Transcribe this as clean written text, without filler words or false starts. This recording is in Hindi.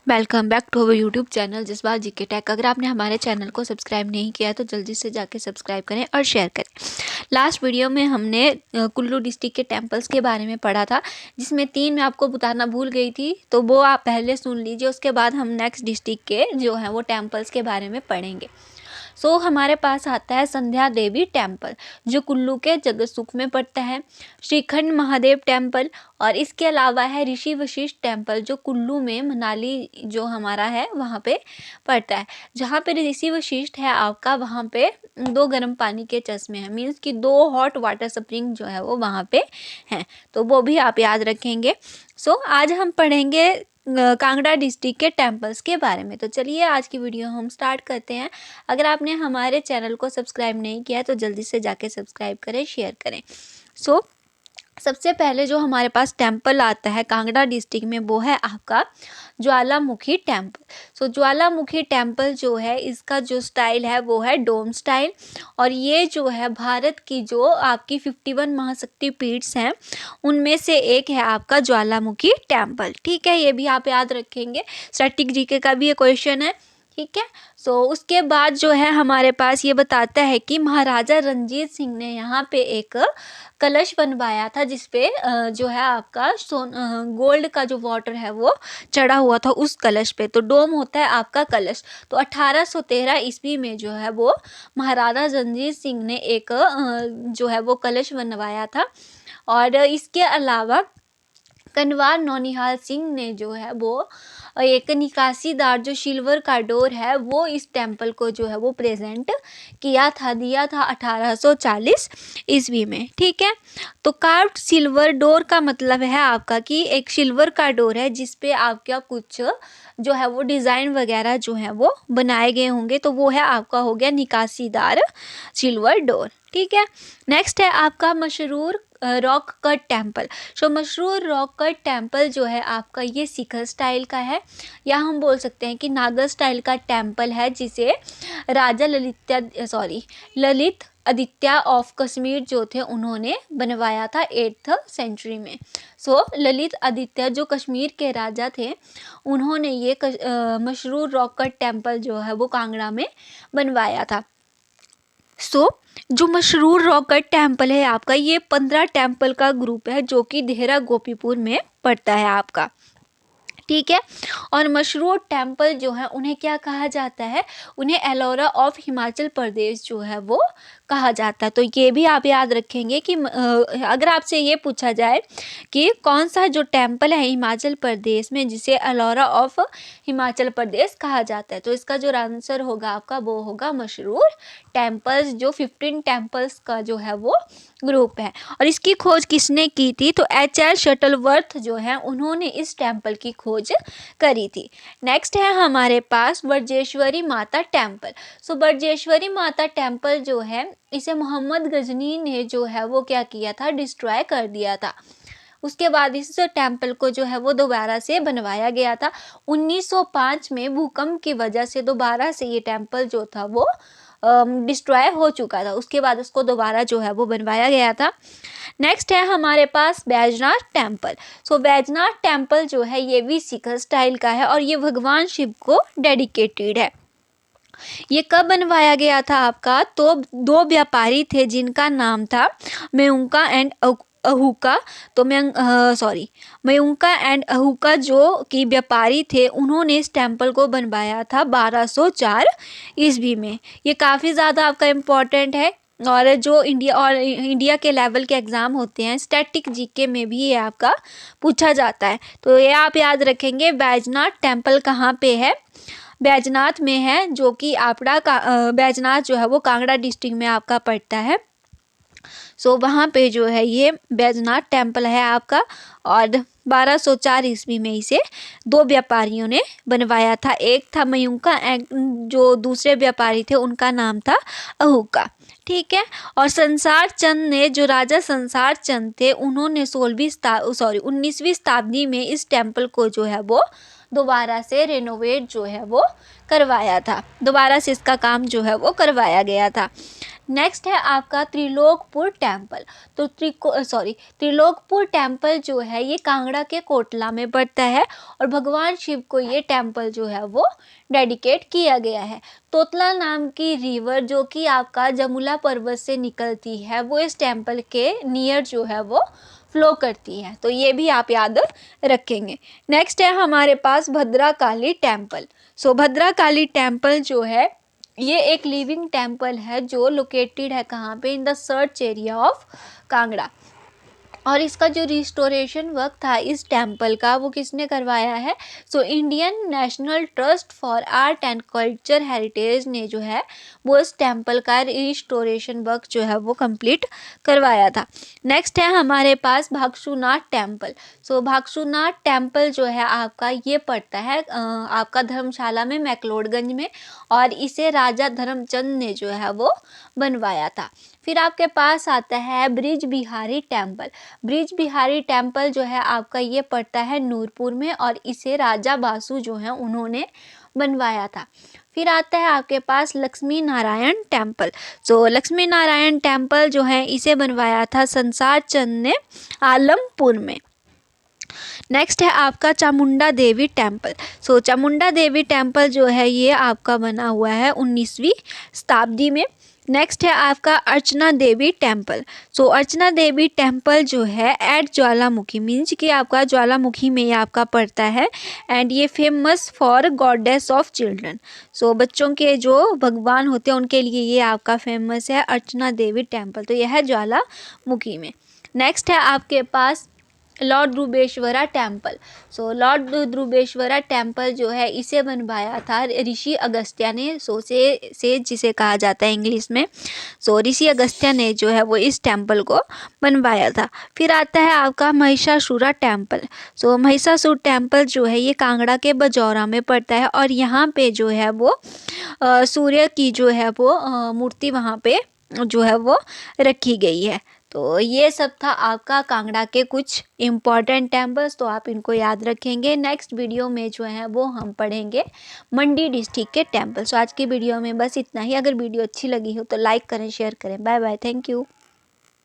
Welcome back to our YouTube channel Jaswal GK tech. अगर आपने हमारे चैनल को सब्सक्राइब नहीं किया है तो जल्दी से जाके सब्सक्राइब करें और शेयर करें। लास्ट वीडियो में हमने कुल्लू डिस्ट्रिक्ट के टेंपल्स के बारे में पढ़ा था, जिसमें 3 मैं आपको बताना भूल गई थी, तो वो आप पहले सुन लीजिए। उसके बाद हम नेक्स्ट डिस्ट्रिक्ट के जो हैं वो टेंपल्स के बारे में पढ़ेंगे। हमारे पास आता है संध्या देवी टेम्पल, जो कुल्लू के जगतसुख में पड़ता है। श्रीखंड महादेव टेम्पल, और इसके अलावा है ऋषि वशिष्ठ टेम्पल, जो कुल्लू में मनाली जो हमारा है वहाँ पे पड़ता है। जहाँ पे ऋषि वशिष्ठ है आपका, वहाँ पे 2 गर्म पानी के चश्मे हैं, मीन्स कि 2 हॉट वाटर स्प्रिंग जो है वो वहाँ पे हैं, तो वो भी आप याद रखेंगे। आज हम पढ़ेंगे कांगड़ा डिस्ट्रिक्ट के टेंपल्स के बारे में। तो चलिए आज की वीडियो हम स्टार्ट करते हैं। अगर आपने हमारे चैनल को सब्सक्राइब नहीं किया है तो जल्दी से जाके सब्सक्राइब करें, शेयर करें। सबसे पहले जो हमारे पास टेंपल आता है कांगड़ा डिस्ट्रिक्ट में, वो है आपका ज्वालामुखी टेम्पल। ज्वालामुखी टेम्पल जो है, इसका जो स्टाइल है वो है डोम स्टाइल, और ये जो है भारत की जो आपकी 51 महाशक्ति पीठ हैं उनमें से एक है आपका ज्वालामुखी टेम्पल। ठीक है, ये भी आप याद रखेंगे, स्टैटिक जीके का भी ये क्वेश्चन है। ठीक है, उसके बाद जो है हमारे पास ये बताता है कि महाराजा रंजीत सिंह ने यहाँ पे एक कलश बनवाया था, जिसपे जो है आपका गोल्ड का जो वाटर है वो चढ़ा हुआ था उस कलश पे। तो डोम होता है आपका कलश। तो 1813 ईस्वी में जो है वो महाराजा रंजीत सिंह ने एक जो है वो कलश बनवाया था। और इसके अलावा कनवार नौनिहाल सिंह ने जो है वो एक निकासीदार जो सिल्वर का डोर है वो इस टेम्पल को जो है वो प्रेजेंट दिया था 1840 ईस्वी में। ठीक है, तो कार्व्ड सिल्वर डोर का मतलब है आपका कि एक सिल्वर का डोर है जिसपे आपका कुछ जो है वो डिज़ाइन वगैरह जो है वो बनाए गए होंगे, तो वो है आपका हो गया निकासीदार सिल्वर डोर। ठीक है, नेक्स्ट है आपका मशहूर रॉक कट टेम्पल। मशहूर रॉक कट टेम्पल जो है आपका, ये सिखर स्टाइल का है, या हम बोल सकते हैं कि नागर स्टाइल का टेम्पल है, जिसे राजा ललित आदित्य ऑफ कश्मीर जो थे उन्होंने बनवाया था 8th सेंचुरी में। ललित आदित्य जो कश्मीर के राजा थे, उन्होंने ये मशहूर रॉक कट टेम्पल जो है वो कांगड़ा में बनवाया था। जो मशहूर रॉक कट टेम्पल है आपका, ये 15 टेम्पल का ग्रुप है जो कि देहरा गोपीपुर में पड़ता है आपका। ठीक है, और मशहूर टेम्पल जो है उन्हें क्या कहा जाता है, उन्हें एलोरा ऑफ हिमाचल प्रदेश जो है वो कहा जाता है। तो ये भी आप याद रखेंगे कि अगर आपसे ये पूछा जाए कि कौन सा जो टेम्पल है हिमाचल प्रदेश में जिसे एलोरा ऑफ हिमाचल प्रदेश कहा जाता है, तो इसका जो आंसर होगा आपका वो होगा मशहूर टेम्पल्स, जो 15 टेम्पल्स का जो है वो ग्रुप है। और इसकी खोज किसने की थी, तो H.L. शटलवर्थ जो है उन्होंने इस टेम्पल की खोज करी थी। नेक्स्ट है हमारे पास बरजेश्वरी माता टेम्पल। बरजेश्वरी माता टेम्पल जो है, इसे मोहम्मद गजनी ने जो है वो क्या किया था, डिस्ट्रॉय कर दिया था। उसके बाद इस टेम्पल को जो है वो दोबारा से बनवाया गया था 1905 में। भूकंप की वजह से दोबारा से ये टेम्पल जो था वो डिस्ट्रॉय हो चुका था, उसके बाद उसको दोबारा जो है वो बनवाया गया था। नेक्स्ट है हमारे पास बैजनाथ टेम्पल। बैजनाथ टेम्पल जो है ये भी सिखर स्टाइल का है, और ये भगवान शिव को डेडिकेटेड है। ये कब बनवाया गया था आपका, तो 2 व्यापारी थे जिनका नाम था मेउंका एंड अहुका। मेउंका एंड अहुका जो कि व्यापारी थे, उन्होंने इस टेम्पल को बनवाया था 1204 ईस्वी में। ये काफ़ी ज़्यादा आपका इम्पोर्टेंट है, और जो इंडिया के लेवल के एग्ज़ाम होते हैं स्टैटिक जीके में भी ये आपका पूछा जाता है। तो ये आप याद रखेंगे। बैजनाथ टेम्पल कहाँ पे है, बैजनाथ में है, जो कि आपका बैजनाथ जो है वो कांगड़ा डिस्ट्रिक्ट में आपका पड़ता है। वहाँ पे जो है ये बैजनाथ टेम्पल है आपका, और 1204 ईस्वी में इसे 2 व्यापारियों ने बनवाया था। एक था मयूंका, जो दूसरे व्यापारी थे उनका नाम था अहुका। ठीक है। और संसार चंद ने, जो राजा संसार चंद थे, उन्होंने 19वीं शताब्दी में इस टेम्पल को जो है वो दोबारा से रेनोवेट जो है वो करवाया था, दोबारा से इसका काम जो है वो करवाया गया था। नेक्स्ट है आपका त्रिलोकपुर टेम्पल। तो त्रिलोकपुर टेम्पल जो है ये कांगड़ा के कोटला में पड़ता है और भगवान शिव को ये टेम्पल जो है वो डेडिकेट किया गया है। तोतला नाम की रिवर जो कि आपका जमुला पर्वत से निकलती है, वो इस टेम्पल के नियर जो है वो फ्लो करती है, तो ये भी आप याद रखेंगे। नेक्स्ट है हमारे पास भद्राकाली टेम्पल। भद्राकाली टेम्पल जो है ये एक लिविंग टेम्पल है जो लोकेटेड है कहाँ पे, in the search area of Kangra. और इसका जो रिस्टोरेशन वर्क था इस टेम्पल का, वो किसने करवाया है? Indian national trust for art and culture heritage ने जो है वो इस टेम्पल का रिस्टोरेशन वर्क जो है वो कंप्लीट करवाया था। नेक्स्ट है हमारे पास भागसूनाथ टेम्पल। भागसूनाथ टेम्पल जो है आपका ये पड़ता है आपका धर्मशाला में, मैक्लोडगंज में, और इसे राजा धर्मचंद ने जो है वो बनवाया था। फिर आपके पास आता है bridge Bihari temple. Bridge Bihari temple जो है आपका ये पड़ता है नूरपुर में और इसे राजा बासु जो है उन्होंने बनवाया था। फिर आता है आपके पास लक्ष्मी नारायण टेम्पल। लक्ष्मी नारायण टेम्पल जो है इसे बनवाया था संसार चंद ने आलमपुर में। नेक्स्ट है आपका चामुंडा देवी टेम्पल। चामुंडा देवी टेम्पल जो है ये आपका बना हुआ है 19वीं शताब्दी में। नेक्स्ट है आपका अर्चना देवी टेम्पल। अर्चना देवी टेम्पल जो है एट ज्वालामुखी, मीन्स कि आपका ज्वालामुखी में ये आपका पड़ता है एंड ये famous for goddess of children. बच्चों के जो भगवान होते हैं उनके लिए ये आपका फेमस है अर्चना देवी टेम्पल, तो यह है ज्वालामुखी में। नेक्स्ट है आपके पास लॉर्ड ध्रुवेश्वरा टेम्पल। लॉर्ड ध्रुवेश्वरा टेम्पल जो है इसे बनवाया था ऋषि अगस्त्य ने, से जिसे कहा जाता है इंग्लिश में। ऋषि अगस्त्य ने जो है वो इस टेम्पल को बनवाया था। फिर आता है आपका महिषासुरा टेम्पल। महिषासुर टेम्पल जो है ये कांगड़ा के बजौरा में पड़ता है और यहाँ पे जो है वो सूर्य की जो है वो मूर्ति वहाँ पे जो है वो रखी गई है। तो ये सब था आपका कांगड़ा के कुछ इम्पॉर्टेंट टेम्पल्स, तो आप इनको याद रखेंगे। नेक्स्ट वीडियो में जो है वो हम पढ़ेंगे मंडी डिस्ट्रिक्ट के टेम्पल। आज की वीडियो में बस इतना ही। अगर वीडियो अच्छी लगी हो तो लाइक करें, शेयर करें। Bye bye, thank you.